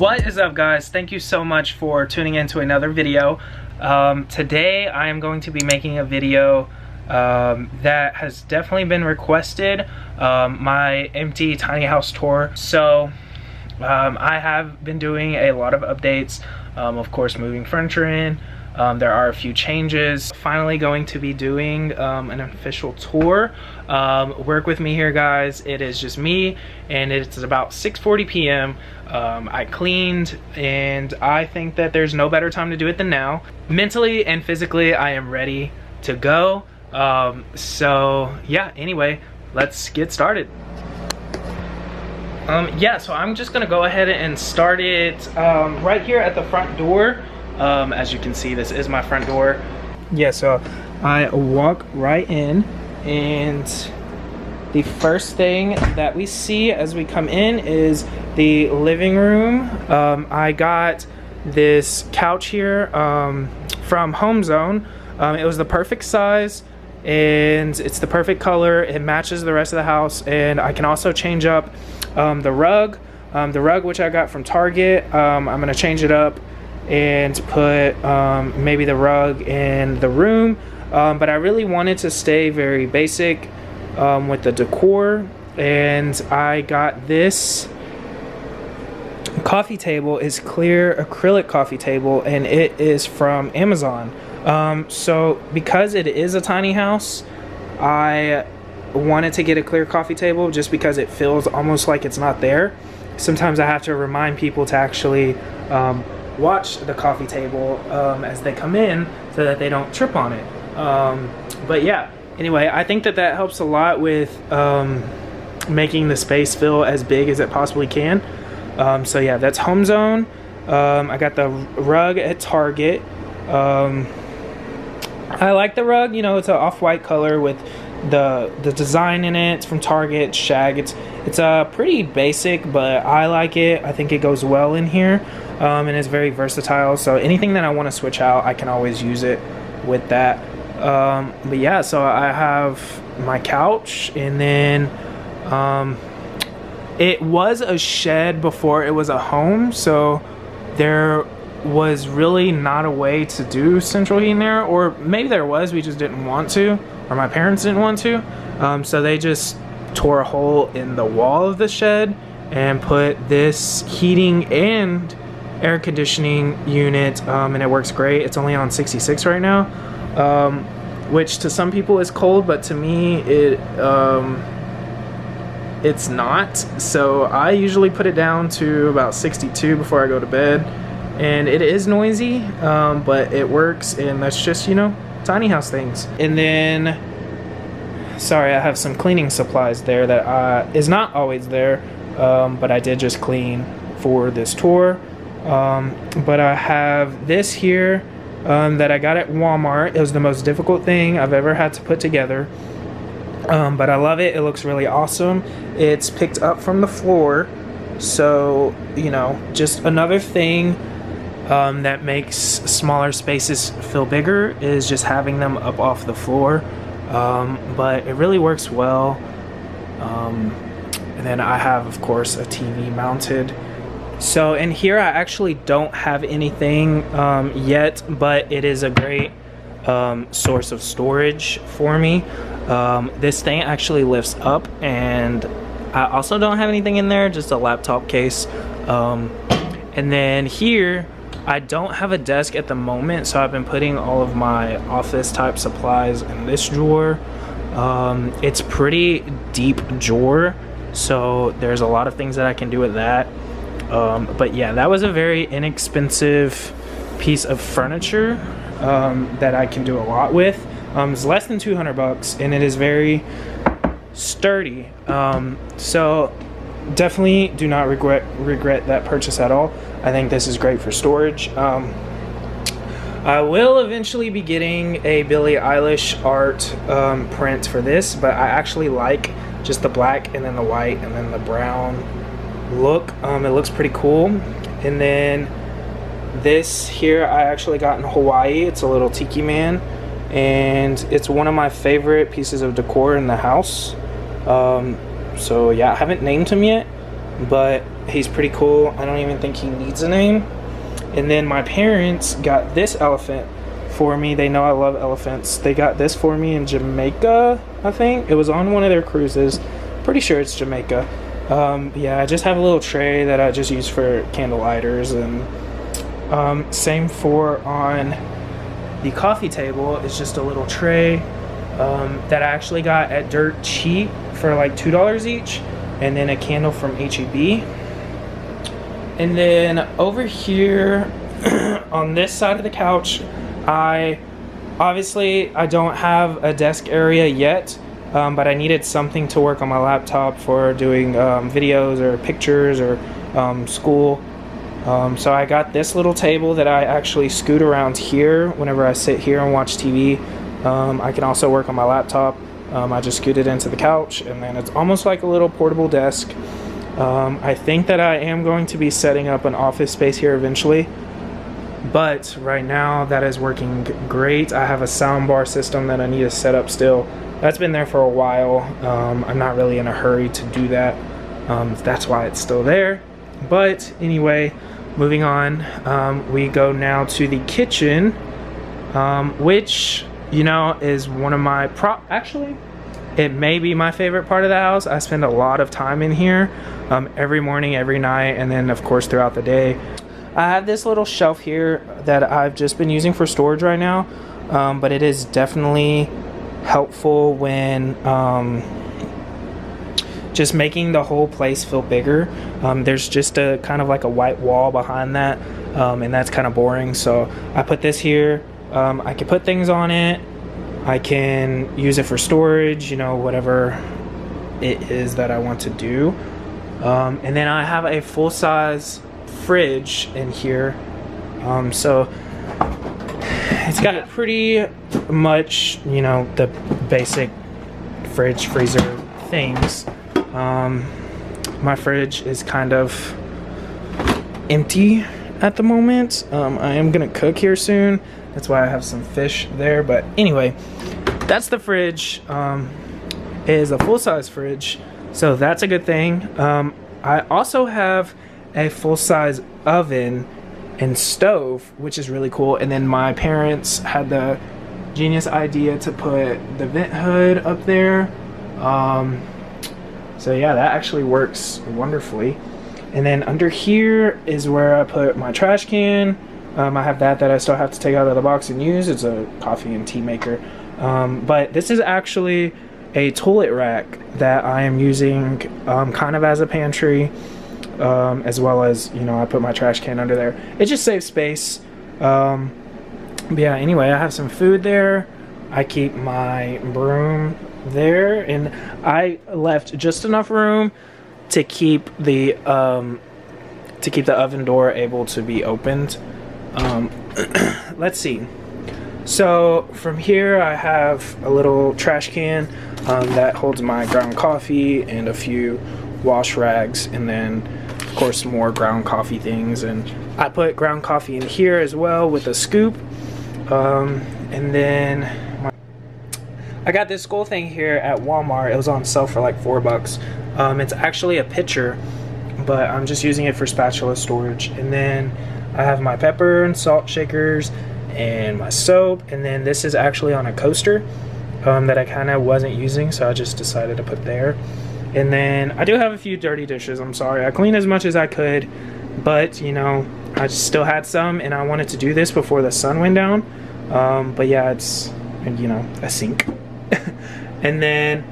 What is up, guys? Thank you so much for tuning in to another video. Today I am going to be making a video that has definitely been requested, my empty tiny house tour. So I have been doing a lot of updates, of course moving furniture in. There are a few changes. Finally going to be doing an official tour. Work with me here, guys. It is just me, and it's about 6:40 p.m. I cleaned, and I think that there's no better time to do it than now. Mentally and physically, I am ready to go. So yeah, anyway, let's get started. Yeah, so I'm just gonna go ahead and start it right here at the front door. As you can see, this is my front door. Yeah, so I walk right in, and the first thing that we see as we come in is the living room. I got this couch here from Home Zone. It was the perfect size, and it's the perfect color. It matches the rest of the house, and I can also change up the rug. The rug, which I got from Target, I'm gonna change it up and put maybe the rug in the room, but I really wanted to stay very basic with the decor, and I got this coffee table. Is clear acrylic coffee table, and it is from Amazon. So because it is a tiny house, I wanted to get a clear coffee table just because it feels almost like it's not there. Sometimes I have to remind people to actually watch the coffee table as they come in so that they don't trip on it. But yeah, anyway, I think that that helps a lot with making the space feel as big as it possibly can. So yeah, that's Home Zone. I got the rug at Target. I like the rug, you know, it's an off-white color with the design in it. It's from Target, it's shag. It's pretty basic, but I like it. I think it goes well in here, and it's very versatile. So anything that I want to switch out, I can always use it with that. But yeah, so I have my couch, and then it was a shed before it was a home, so there was really not a way to do central heating there, or maybe there was, we just didn't want to, or my parents didn't want to. So they just tore a hole in the wall of the shed and put this heating and air conditioning unit, and it works great. It's only on 66 right now, which to some people is cold, but to me it's not. So I usually put it down to about 62 before I go to bed, and it is noisy, but it works, and that's just, you know, tiny house things. And then, sorry, I have some cleaning supplies there that is not always there, but I did just clean for this tour. But I have this here that I got at Walmart. It was the most difficult thing I've ever had to put together, but I love it. It looks really awesome. It's picked up from the floor, so, you know, just another thing that makes smaller spaces feel bigger is just having them up off the floor. But it really works well. And then I have, of course, a TV mounted. So in here I actually don't have anything yet, but it is a great source of storage for me. This thing actually lifts up, and I also don't have anything in there, just a laptop case. And then here I don't have a desk at the moment, so I've been putting all of my office type supplies in this drawer. It's pretty deep drawer, so there's a lot of things that I can do with that. But yeah, that was a very inexpensive piece of furniture that I can do a lot with. It's less than 200 bucks, and it is very sturdy. So definitely do not regret that purchase at all. I think this is great for storage. I will eventually be getting a Billie Eilish art print for this, but I actually like just the black and then the white and then the brown look. It looks pretty cool. And then this here I actually got in Hawaii. It's a little tiki man, and it's one of my favorite pieces of decor in the house. So yeah, I haven't named him yet, but He's pretty cool. I don't even think he needs a name. And then my parents got this elephant for me. They know I love elephants. They got this for me in Jamaica, I think. It was on one of their cruises. Pretty sure it's Jamaica. Yeah, I just have a little tray that I just use for candle lighters. And same for on the coffee table. It's just a little tray that I actually got at Dirt Cheap for like $2 each. And then a candle from H-E-B. And then over here on this side of the couch, I don't have a desk area yet, but I needed something to work on my laptop for doing videos or pictures or school. So I got this little table that I actually scoot around here whenever I sit here and watch TV. I can also work on my laptop. I just scoot it into the couch, and then it's almost like a little portable desk. I think that I am going to be setting up an office space here eventually, but right now that is working great. I have a sound bar system that I need to set up still. That's been there for a while. I'm not really in a hurry to do that. That's why it's still there. But anyway, moving on, we go now to the kitchen, which, you know, is one of my actually, it may be my favorite part of the house. I spend a lot of time in here every morning, every night, and then of course throughout the day. I have this little shelf here that I've just been using for storage right now, but it is definitely helpful when just making the whole place feel bigger. There's just a kind of like a white wall behind that, and that's kind of boring, so I put this here. I can put things on it. I can use it for storage, you know, whatever it is that I want to do. And then I have a full-size fridge in here. So it's got pretty much, you know, the basic fridge, freezer things. My fridge is kind of empty at the moment. I am gonna cook here soon. That's why I have some fish there. But anyway, that's the fridge. It is a full-size fridge, so that's a good thing. I also have a full-size oven and stove, which is really cool. And then my parents had the genius idea to put the vent hood up there. So yeah, that actually works wonderfully. And then under here is where I put my trash can. I have that I still have to take out of the box and use. It's a coffee and tea maker. But this is actually a toilet rack that I am using kind of as a pantry, as well as, you know, I put my trash can under there. It just saves space. But yeah, anyway, I have some food there. I keep my broom there, and I left just enough room to keep the oven door able to be opened. Let's see. So from here I have a little trash can that holds my ground coffee and a few wash rags, and then of course more ground coffee things, and I put ground coffee in here as well with a scoop. And then I got this cool thing here at Walmart. It was on sale for like $4. It's actually a pitcher, but I'm just using it for spatula storage. And then I have my pepper and salt shakers and my soap, and then this is actually on a coaster that I kind of wasn't using, so I just decided to put there. And then I do have a few dirty dishes. I'm sorry, I cleaned as much as I could, but you know, I just still had some, and I wanted to do this before the sun went down. But yeah, it's, you know, a sink. And then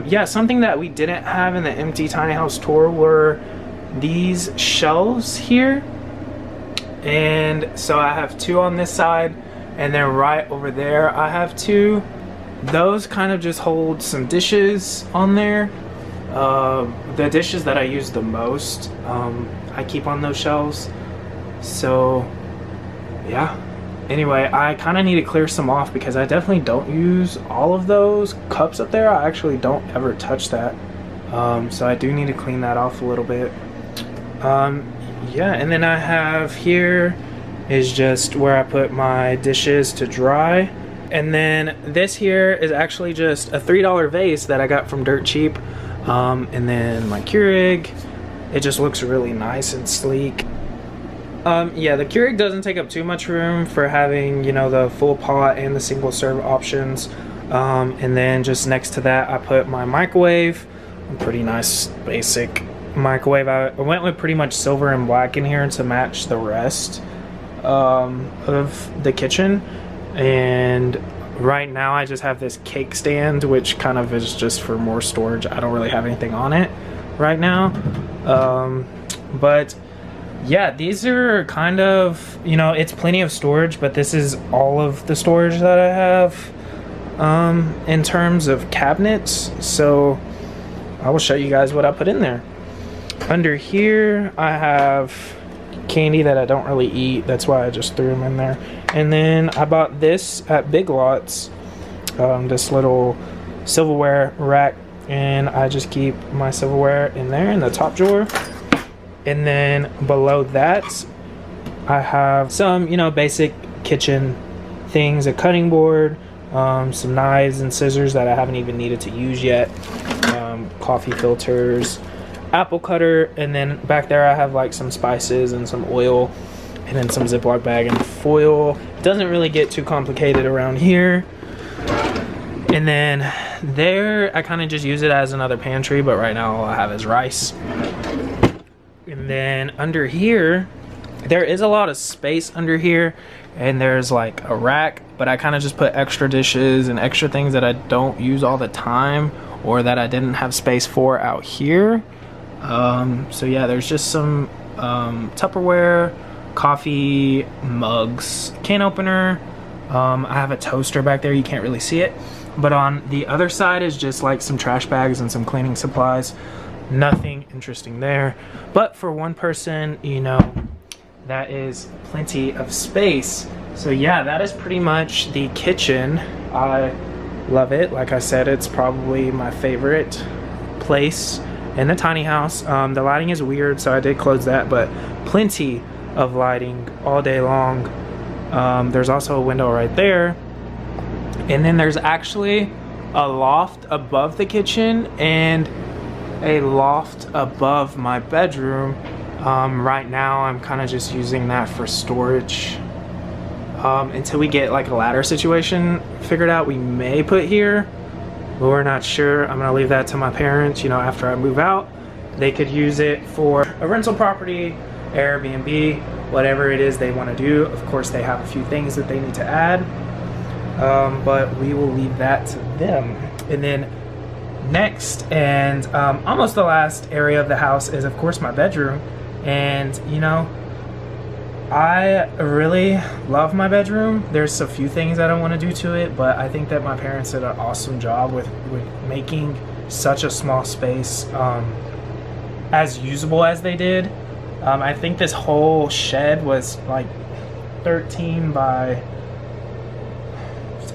yeah, something that we didn't have in the empty tiny house tour were these shelves here. And so I have two on this side, and then right over there I have two. Those kind of just hold some dishes on there. The dishes that I use the most, I keep on those shelves. So yeah, anyway, I kind of need to clear some off because I definitely don't use all of those cups up there. I actually don't ever touch that. So I do need to clean that off a little bit. Yeah, and then I have here is just where I put my dishes to dry. And then this here is actually just a $3 vase that I got from Dirt Cheap. And then my Keurig, it just looks really nice and sleek. Yeah, the Keurig doesn't take up too much room for having, you know, the full pot and the single serve options. And then just next to that, I put my microwave. A pretty nice basic microwave. I went with pretty much silver and black in here to match the rest of the kitchen. And right now I just have this cake stand, which kind of is just for more storage. I don't really have anything on it right now. But yeah, these are kind of, you know, it's plenty of storage, but this is all of the storage that I have in terms of cabinets. So I will show you guys what I put in there. Under here I have candy that I don't really eat, that's why I just threw them in there. And then I bought this at Big Lots, this little silverware rack, and I just keep my silverware in there in the top drawer. And then below that I have some, you know, basic kitchen things, a cutting board, some knives and scissors that I haven't even needed to use yet, coffee filters, apple cutter, and then back there I have like some spices and some oil, and then some Ziploc bag and foil. Doesn't really get too complicated around here. And then there I kind of just use it as another pantry, but right now all I have is rice. And then under here, there is a lot of space under here, and there's like a rack, but I kind of just put extra dishes and extra things that I don't use all the time or that I didn't have space for out here. So yeah, there's just some Tupperware, coffee mugs, can opener. I have a toaster back there, you can't really see it, but on the other side is just like some trash bags and some cleaning supplies. Nothing interesting there, but for one person, you know, that is plenty of space. So yeah, that is pretty much the kitchen. I love it. Like I said, it's probably my favorite place in the tiny house. The lighting is weird, so I did close that, but plenty of lighting all day long. There's also a window right there, and then there's actually a loft above the kitchen and a loft above my bedroom. Right now I'm kind of just using that for storage until we get like a ladder situation figured out. We may put here, but we're not sure. I'm gonna leave that to my parents. You know, after I move out, they could use it for a rental property, Airbnb, whatever it is they want to do. Of course they have a few things that they need to add, but we will leave that to them. And then next, and almost the last area of the house, is of course my bedroom. And you know, I really love my bedroom. There's a few things that I want to do to it, but I think that my parents did an awesome job with making such a small space as usable as they did. I think this whole shed was like 13 by,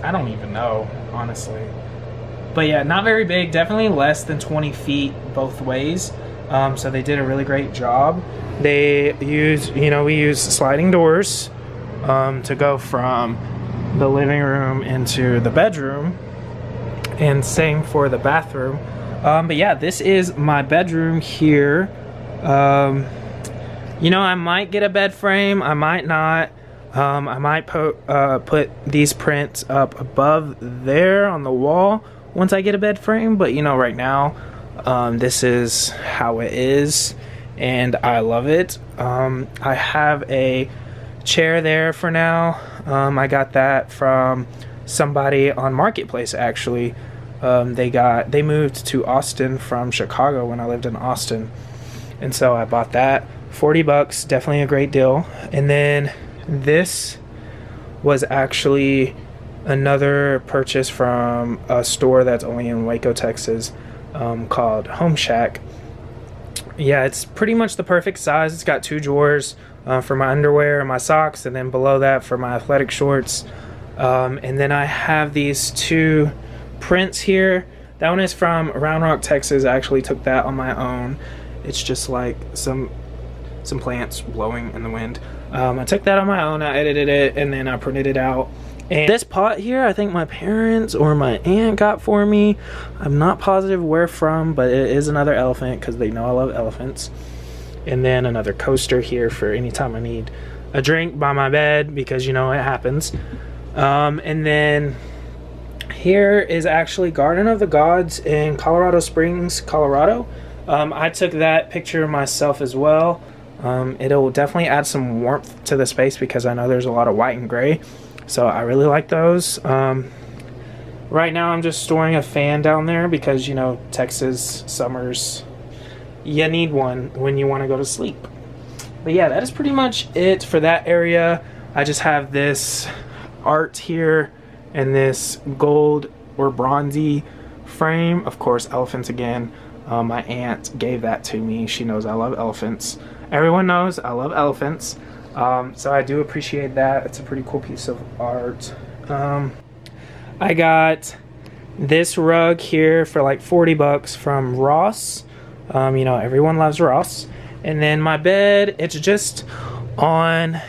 I don't even know, honestly. But yeah, not very big, definitely less than 20 feet both ways. So they did a really great job. They use, you know, we use sliding doors to go from the living room into the bedroom, and same for the bathroom. But yeah, this is my bedroom here. You know, I might get a bed frame, I might not. I might put these prints up above there on the wall once I get a bed frame, but you know, right now this is how it is and I love it. I have a chair there for now. I got that from somebody on Marketplace actually. They moved to Austin from Chicago when I lived in Austin, and so I bought that. $40, definitely a great deal. And then this was actually another purchase from a store that's only in Waco, Texas, called Home Shack. Yeah, it's pretty much the perfect size. It's got 2 drawers for my underwear and my socks, and then below that for my athletic shorts. And then I have these 2 prints here. That one is from Round Rock, Texas. I actually took that on my own. It's just like some plants blowing in the wind. I took that on my own, I edited it, and then I printed it out. And this pot here, I think my parents or my aunt got for me. I'm not positive where from, but it is another elephant because they know I love elephants. And then another coaster here for anytime I need a drink by my bed, because you know it happens. And then here is actually Garden of the Gods in Colorado Springs, Colorado. I took that picture myself as well. It'll definitely add some warmth to the space because I know there's a lot of white and gray, so I really like those. Right now I'm just storing a fan down there because, you know, Texas summers, you need one when you want to go to sleep. But yeah, that is pretty much it for that area. I just have this art here and this gold or bronzy frame. Of course, elephants again. My aunt gave that to me. She knows I love elephants. Everyone knows I love elephants. So I do appreciate that. It's a pretty cool piece of art. I got this rug here for like 40 bucks from Ross. You know, everyone loves Ross. And then my bed, it's just on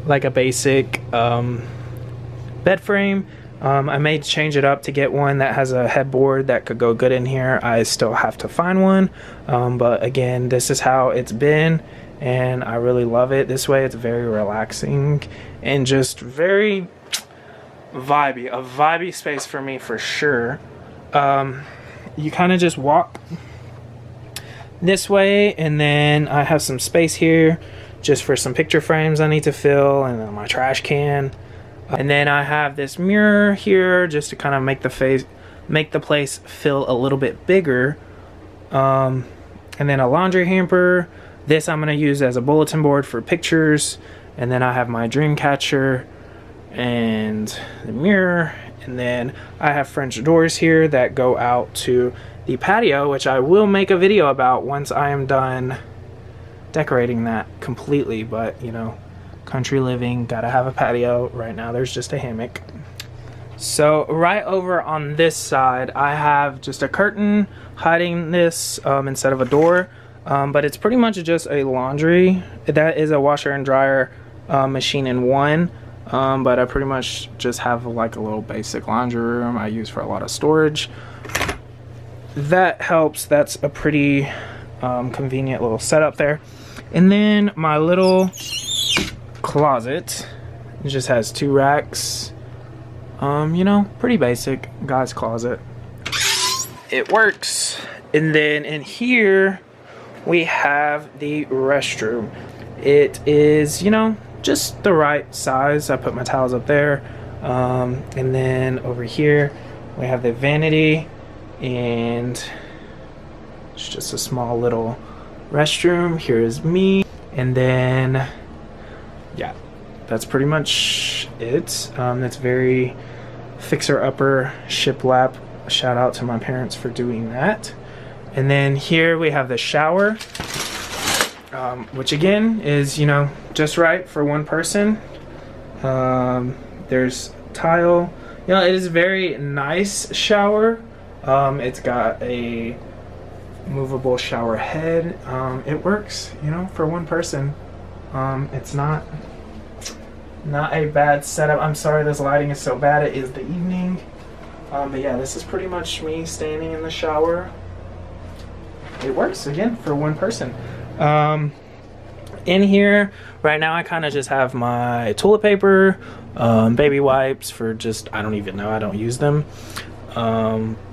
like a basic bed frame. I may change it up to get one that has a headboard that could go good in here. I still have to find one. But again, this is how it's been, and I really love it. This way it's very relaxing and just very vibey. A vibey space for me for sure. You kind of just walk this way, and then I have some space here just for some picture frames I need to fill, and then my trash can. And then I have this mirror here just to kind of make the place feel a little bit bigger. And then a laundry hamper. This I'm going to use as a bulletin board for pictures. And then I have my dream catcher and the mirror. And then I have French doors here that go out to the patio, which I will make a video about once I am done decorating that completely. But, you know, country living, gotta have a patio. Right now there's just a hammock. So right over on this side I have just a curtain hiding this instead of a door, but it's pretty much just a laundry. That is a washer and dryer machine in one, but I pretty much just have like a little basic laundry room I use for a lot of storage. That helps. That's a pretty convenient little setup there. And then my little closet, it just has 2 racks. You know, pretty basic guy's closet. It works. And then in here we have the restroom. It is, you know, just the right size. I put my towels up there. And then over here we have the vanity, and it's just a small little restroom. Here is me. And then yeah, that's pretty much it. That's very fixer-upper, shiplap. Shout out to my parents for doing that. And then here we have the shower, which again is, you know, just right for one person. There's tile. You know, it is a very nice shower. It's got a movable shower head. It works, you know, for one person. It's not a bad setup. I'm sorry this lighting is so bad. It is the evening. But yeah, this is pretty much me standing in the shower. It works, again, for one person. In here, right now I kind of just have my toilet paper, baby wipes for just, I don't even know, I don't use them.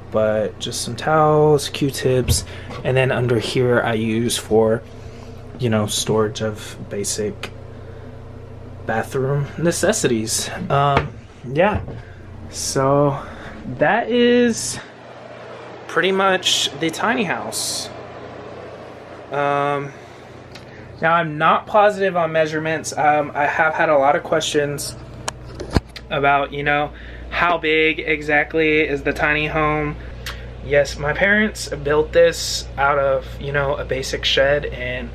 But just some towels, Q-tips, and then under here I use for, you know, storage of basic bathroom necessities. Yeah, so that is pretty much the tiny house. Now I'm not positive on measurements. I have had a lot of questions about, you know, how big exactly is the tiny home. Yes, my parents built this out of, you know, a basic shed, and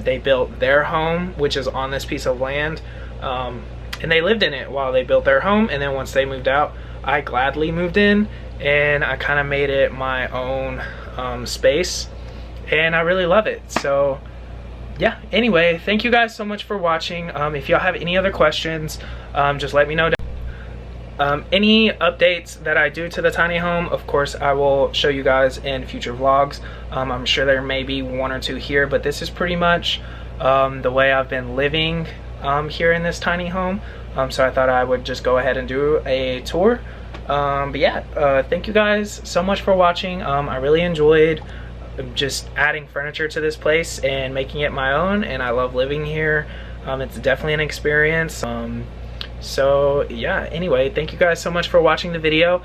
they built their home, which is on this piece of land, and they lived in it while they built their home. And then once they moved out, I gladly moved in, and I kind of made it my own space, and I really love it. So yeah, anyway, thank you guys so much for watching. If y'all have any other questions, just let me know. Any updates that I do to the tiny home, of course, I will show you guys in future vlogs. I'm sure there may be one or two here, but this is pretty much the way I've been living here in this tiny home. So I thought I would just go ahead and do a tour. But yeah, thank you guys so much for watching. I really enjoyed just adding furniture to this place and making it my own, and I love living here. It's definitely an experience. So yeah, anyway, thank you guys so much for watching the video.